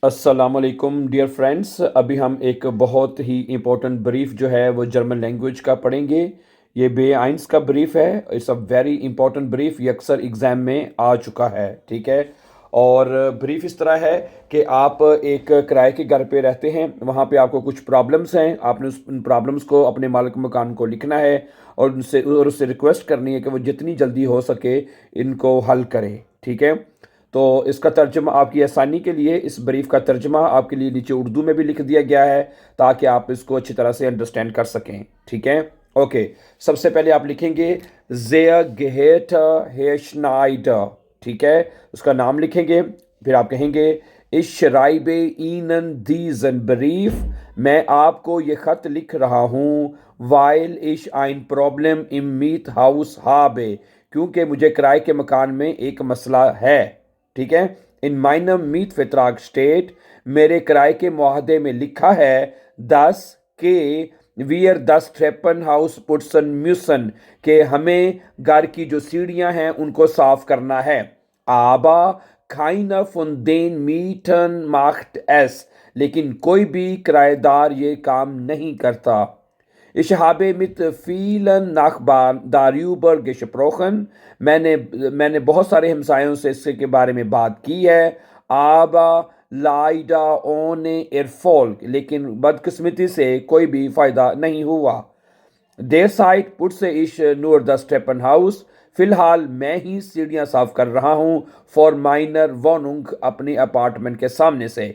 अस्सलामुअलैकुम dear friends. अभी हम एक बहुत ही इम्पोर्टेंट ब्रीफ जो है वो जर्मन लैंग्वेज का पढ़ेंगे। ये B1 का ब्रीफ है। It's a very important brief. ये अक्सर एग्ज़ाम में आ चुका है, ठीक है। और ब्रीफ इस तरह है कि आप एक किराए के घर पे रहते हैं, वहाँ पे आपको कुछ प्रॉब्लम्स हैं। आपने उन प्रॉब्लम्स को अपने मालिक मकान को लिखना है और उससे रिक्वेस्ट करनी है कि वो जितनी जल्दी हो सके इनको हल करे, ठीक है। तो इसका तर्जमा आपकी आसानी के लिए, इस ब्रीफ का तर्जमा आपके लिए नीचे उर्दू में भी लिख दिया गया है ताकि आप इसको अच्छी तरह से अंडरस्टैंड कर सकें, ठीक है। ओके, सबसे पहले आप लिखेंगे ज़ेय गेहेट हेशनाइडर, ठीक है। उसका नाम लिखेंगे। फिर आप कहेंगे इश शराइबे ईनन दीजन ब्रीफ, मैं आपको ये ख़त लिख रहा हूँ। वाइल इश आइन प्रॉब्लम इम मीत हाउस हाबे, क्योंकि मुझे किराए के मकान में एक मसला है, ठीक है। इन माइनम मीत फितराग स्टेट, मेरे किराए के मुआहदे में लिखा है 10 के वियर 10 ट्रेपन हाउस पुट्सन म्यूसन, के हमें घर की जो सीढ़ियां हैं उनको साफ करना है। आबा खाइना फुंदेन मीटन माख्ट एस, लेकिन कोई भी किराएदार ये काम नहीं करता। Ich habe mit vielen Nachbarn darüber gesprochen. मैंने बहुत सारे हमसायों से इसके बारे में बात की है। aber leider ohne Erfolg, लेकिन बदकिस्मती से कोई भी फ़ायदा नहीं हुआ। Derzeit putze ich nur das Treppenhaus. फिलहाल मैं ही सीढ़ियाँ साफ कर रहा हूँ। for meiner Wohnung, अपनी अपार्टमेंट के सामने से।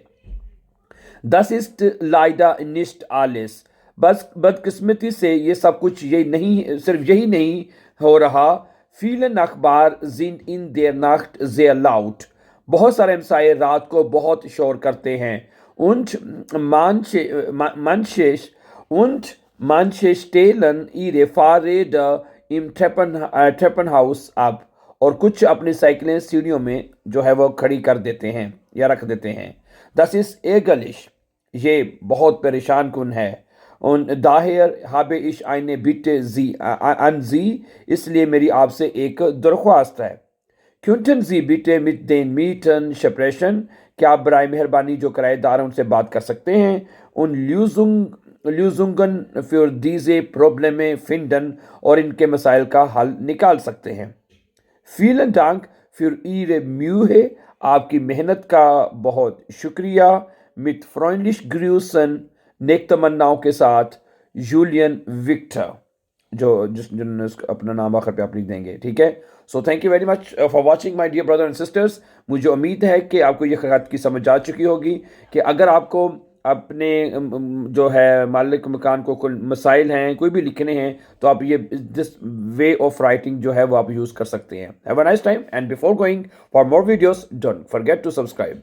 Das ist leider nicht alles. बस बदकिस्मती से ये सब कुछ यही नहीं, सिर्फ यही नहीं हो रहा। vielen Nachbarn sind in der Nacht sehr laut. बहुत सारे हमसाये रात को बहुत शोर करते हैं। und manche stellen ihre Fahrräder im Treppenhaus ab, और कुछ अपनी साइकिलें सीढ़ियों में जो है वो खड़ी कर देते हैं या रख देते हैं। Das ist ärgerlich, ये बहुत परेशान कुन है। Und daher habe ich eine Bitte an Sie, इसलिए मेरी आपसे एक दरख्वास्त है। Könnten Sie bitte mit den Mietern sprechen, क्या आप बराए मेहरबानी जो किराएदार हैं उनसे बात कर सकते हैं। उन Lösungen für diese Probleme finden, और इनके मसाइल का हल निकाल सकते हैं। Vielen Dank für Ihre Mühe, आपकी मेहनत का बहुत शुक्रिया। Mit freundlich Grüßen, नेक तमन्नाओं के साथ, जूलियन विक्टर, जिन्होंने अपना नाम आखिर पे आप लिख देंगे, ठीक है। So thank you very much for watching my dear brother and sisters. मुझे उम्मीद है कि आपको ये खत की समझ आ चुकी होगी कि अगर आपको अपने जो है मालिक मकान को कोई मसाइल हैं, कोई भी लिखने हैं, तो आप ये दिस वे ऑफ राइटिंग जो है वो आप यूज़ कर सकते हैं। Have a nice time and before going for more videos don't forget to subscribe.